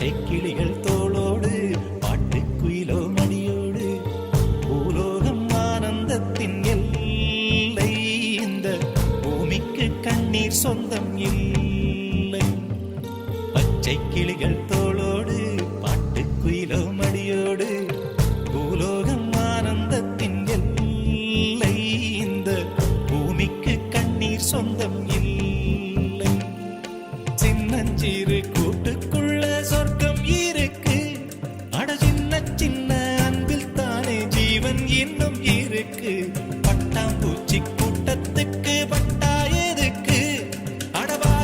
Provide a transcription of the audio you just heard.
பச்சை கிளிகள் தோளோடு பாட்டுக்குயிலோ மணியோடு பூலோகம் ஆனந்தத்தின் எல்லை. இந்த பூமிக்கு கண்ணீர் சொந்தம் இல்லை. பச்சை கிளிகள் தோளோடு